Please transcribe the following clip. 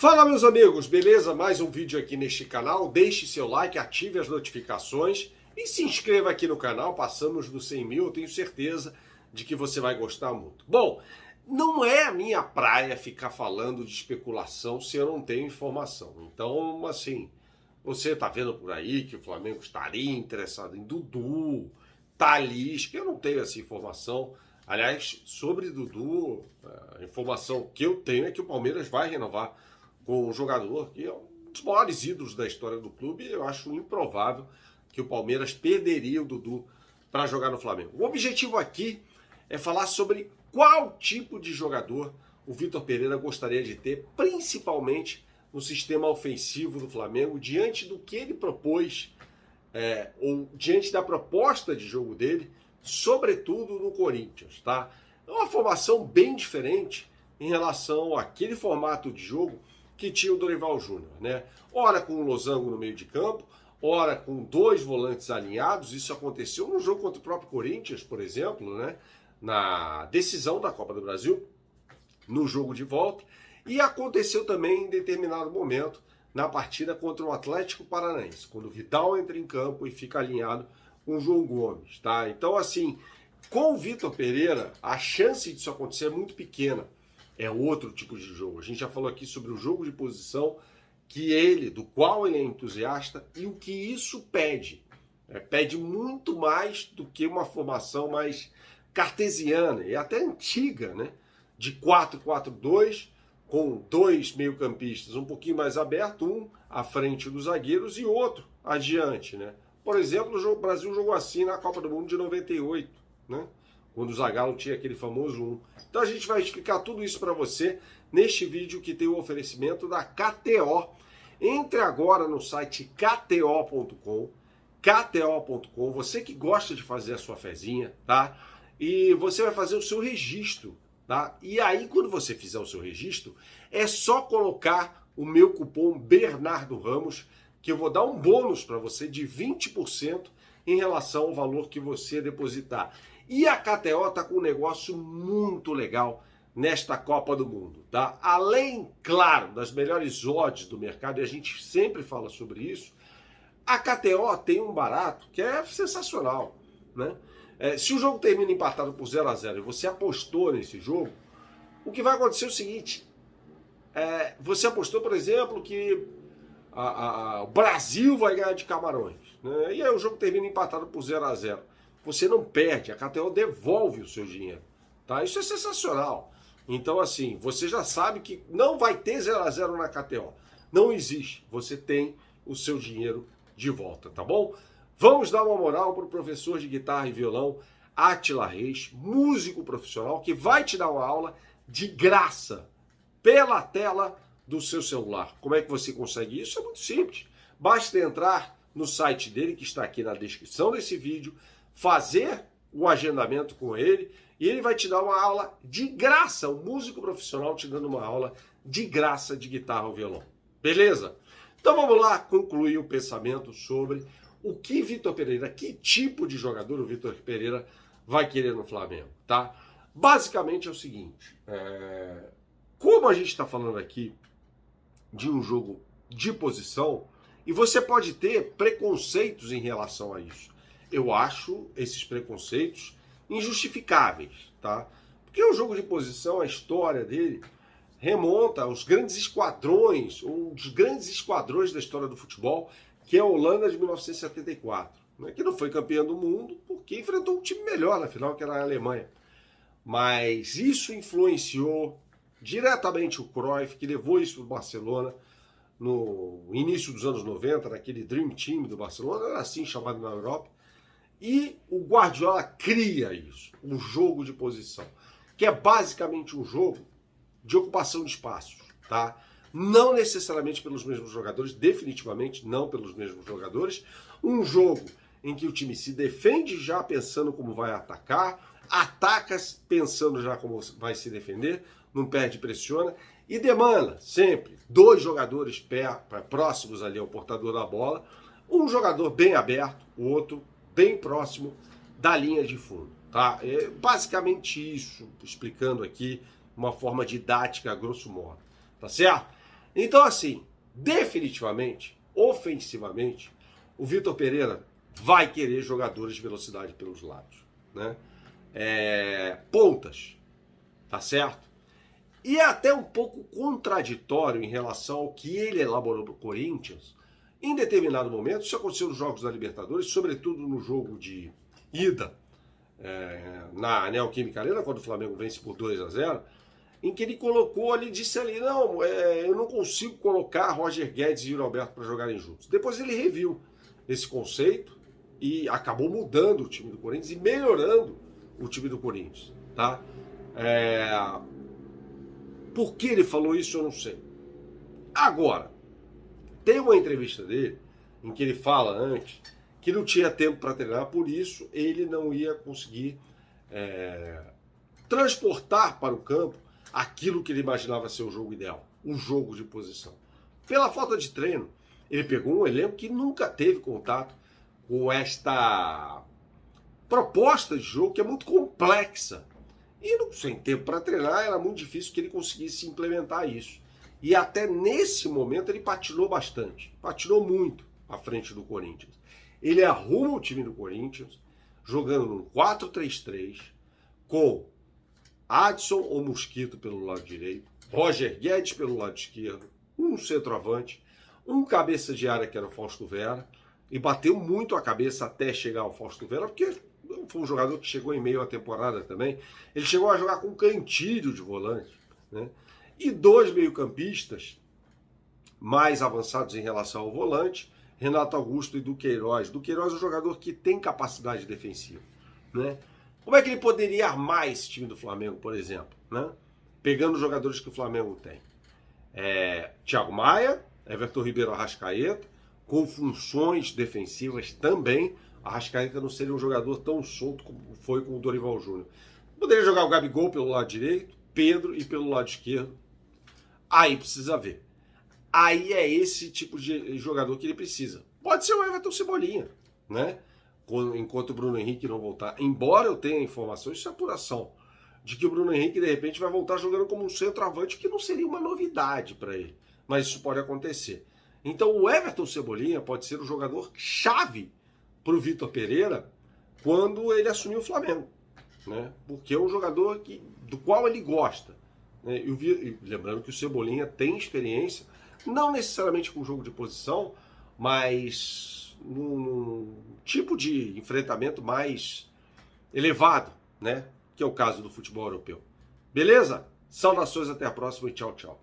Fala, meus amigos, beleza? Mais um vídeo aqui neste canal. Deixe seu like, ative as notificações e se inscreva aqui no canal. Passamos dos 100 mil, eu tenho certeza de que você vai gostar muito. Bom, não é a minha praia ficar falando de especulação se eu não tenho informação. Então, assim, você tá vendo por aí que o Flamengo estaria interessado em Dudu, Talisca, eu não tenho essa informação. Aliás, sobre Dudu, a informação que eu tenho é que o Palmeiras vai renovar com um jogador que é um dos maiores ídolos da história do clube. Eu acho improvável que o Palmeiras perderia o Dudu para jogar no Flamengo. O objetivo aqui é falar sobre qual tipo de jogador o Vitor Pereira gostaria de ter, principalmente no sistema ofensivo do Flamengo, diante do que ele propôs, ou diante da proposta de jogo dele, sobretudo no Corinthians, tá? É uma formação bem diferente em relação àquele formato de jogo que tinha o Dorival Júnior, né? Ora com o Losango no meio de campo, ora com dois volantes alinhados. Isso aconteceu no jogo contra o próprio Corinthians, por exemplo, né? Na decisão da Copa do Brasil, no jogo de volta, e aconteceu também em determinado momento na partida contra o Atlético Paranaense, quando o Vidal entra em campo e fica alinhado com o João Gomes, tá? Então, assim, com o Vitor Pereira, a chance disso acontecer é muito pequena. É outro tipo de jogo. A gente já falou aqui sobre o jogo de posição do qual ele é entusiasta, e o que isso pede. Pede muito mais do que uma formação mais cartesiana e até antiga, né? De 4-4-2, com dois meio-campistas um pouquinho mais aberto, um à frente dos zagueiros e outro adiante, né? Por exemplo, o Brasil jogou assim na Copa do Mundo de 98, né? Quando o Zagallo tinha aquele famoso 1. Então a gente vai explicar tudo isso para você neste vídeo que tem o oferecimento da KTO. Entre agora no site kto.com, kto.com, você que gosta de fazer a sua fezinha, tá? E você vai fazer o seu registro, tá? E aí, quando você fizer o seu registro, é só colocar o meu cupom Bernardo Ramos, que eu vou dar um bônus para você de 20% em relação ao valor que você depositar. E a KTO está com um negócio muito legal nesta Copa do Mundo, tá? Além, claro, das melhores odds do mercado, e a gente sempre fala sobre isso, a KTO tem um barato que é sensacional, né? Se o jogo termina empatado por 0-0 e você apostou nesse jogo, o que vai acontecer é o seguinte: você apostou, por exemplo, que o Brasil vai ganhar de Camarões, né? E aí o jogo termina empatado por 0-0. Você não perde, a KTO devolve o seu dinheiro, tá? Isso é sensacional. Então, assim, você já sabe que não vai ter 0-0 na KTO. Não existe. Você tem o seu dinheiro de volta, tá bom? Vamos dar uma moral para o professor de guitarra e violão, Átila Reis, músico profissional, que vai te dar uma aula de graça pela tela do seu celular. Como é que você consegue isso? É muito simples. Basta entrar no site dele, que está aqui na descrição desse vídeo, fazer o agendamento com ele, e ele vai te dar uma aula de graça, um músico profissional te dando uma aula de graça de guitarra ou violão. Beleza? Então vamos lá concluir o pensamento sobre o que Vitor Pereira, que tipo de jogador o Vitor Pereira vai querer no Flamengo, tá? Basicamente é o seguinte, como a gente está falando aqui de um jogo de posição, e você pode ter preconceitos em relação a isso. Eu acho esses preconceitos injustificáveis, tá? Porque o jogo de posição, a história dele, remonta aos grandes esquadrões, um dos grandes esquadrões da história do futebol, que é a Holanda de 1974, né? Que não foi campeã do mundo porque enfrentou um time melhor na final, que era a Alemanha. Mas isso influenciou diretamente o Cruyff, que levou isso para o Barcelona no início dos anos 90, naquele Dream Team do Barcelona, era assim chamado na Europa. E o Guardiola cria isso, um jogo de posição, que é basicamente um jogo de ocupação de espaços, tá? Não necessariamente pelos mesmos jogadores, definitivamente não pelos mesmos jogadores. Um jogo em que o time se defende já pensando como vai atacar, ataca pensando já como vai se defender, não perde, pressiona, e demanda sempre dois jogadores próximos ali ao portador da bola, um jogador bem aberto, o outro bem próximo da linha de fundo, tá? É basicamente isso, explicando aqui uma forma didática, a grosso modo, tá certo? Então, assim, definitivamente, ofensivamente, o Vitor Pereira vai querer jogadores de velocidade pelos lados, né? Pontas, tá certo? E é até um pouco contraditório em relação ao que ele elaborou para o Corinthians. Em determinado momento, isso aconteceu nos Jogos da Libertadores, sobretudo no jogo de ida na Neoquímica Arena, quando o Flamengo vence por 2-0, em que ele colocou ali, disse ali, não, eu não consigo colocar Roger Guedes e Yuri Alberto para jogarem juntos. Depois ele reviu esse conceito e acabou mudando o time do Corinthians e melhorando o time do Corinthians, tá? Por que ele falou isso, eu não sei. Agora, tem uma entrevista dele em que ele fala antes que não tinha tempo para treinar, por isso ele não ia conseguir transportar para o campo aquilo que ele imaginava ser o jogo ideal, um jogo de posição. Pela falta de treino, ele pegou um elenco que nunca teve contato com esta proposta de jogo que é muito complexa. E sem tempo para treinar, era muito difícil que ele conseguisse implementar isso. E até nesse momento ele patinou bastante, patinou muito à frente do Corinthians. Ele arruma o time do Corinthians, jogando num 4-3-3, com Adson ou Mosquito pelo lado direito, Roger Guedes pelo lado esquerdo, um centroavante, um cabeça de área que era o Fausto Vera, e bateu muito a cabeça até chegar ao Fausto Vera, porque foi um jogador que chegou em meio à temporada também. Ele chegou a jogar com Cantilho de volante, né? E dois meio-campistas mais avançados em relação ao volante, Renato Augusto e Duqueiroz. Duqueiroz é um jogador que tem capacidade defensiva, né? Como é que ele poderia armar esse time do Flamengo, por exemplo, né? Pegando os jogadores que o Flamengo tem. Thiago Maia, Everton Ribeiro, Arrascaeta, com funções defensivas também. Arrascaeta não seria um jogador tão solto como foi com o Dorival Júnior. Poderia jogar o Gabigol pelo lado direito, Pedro e pelo lado esquerdo. Aí precisa ver. Aí é esse tipo de jogador que ele precisa. Pode ser o Everton Cebolinha, né? Enquanto o Bruno Henrique não voltar. Embora eu tenha informação, isso é apuração, de que o Bruno Henrique de repente vai voltar jogando como um centroavante, que não seria uma novidade para ele. Mas isso pode acontecer. Então o Everton Cebolinha pode ser o jogador chave para o Vitor Pereira quando ele assumir o Flamengo, né? Porque é um jogador do qual ele gosta, né? E lembrando que o Cebolinha tem experiência, não necessariamente com jogo de posição, mas num tipo de enfrentamento mais elevado, né? Que é o caso do futebol europeu. Beleza? Saudações, até a próxima e tchau, tchau.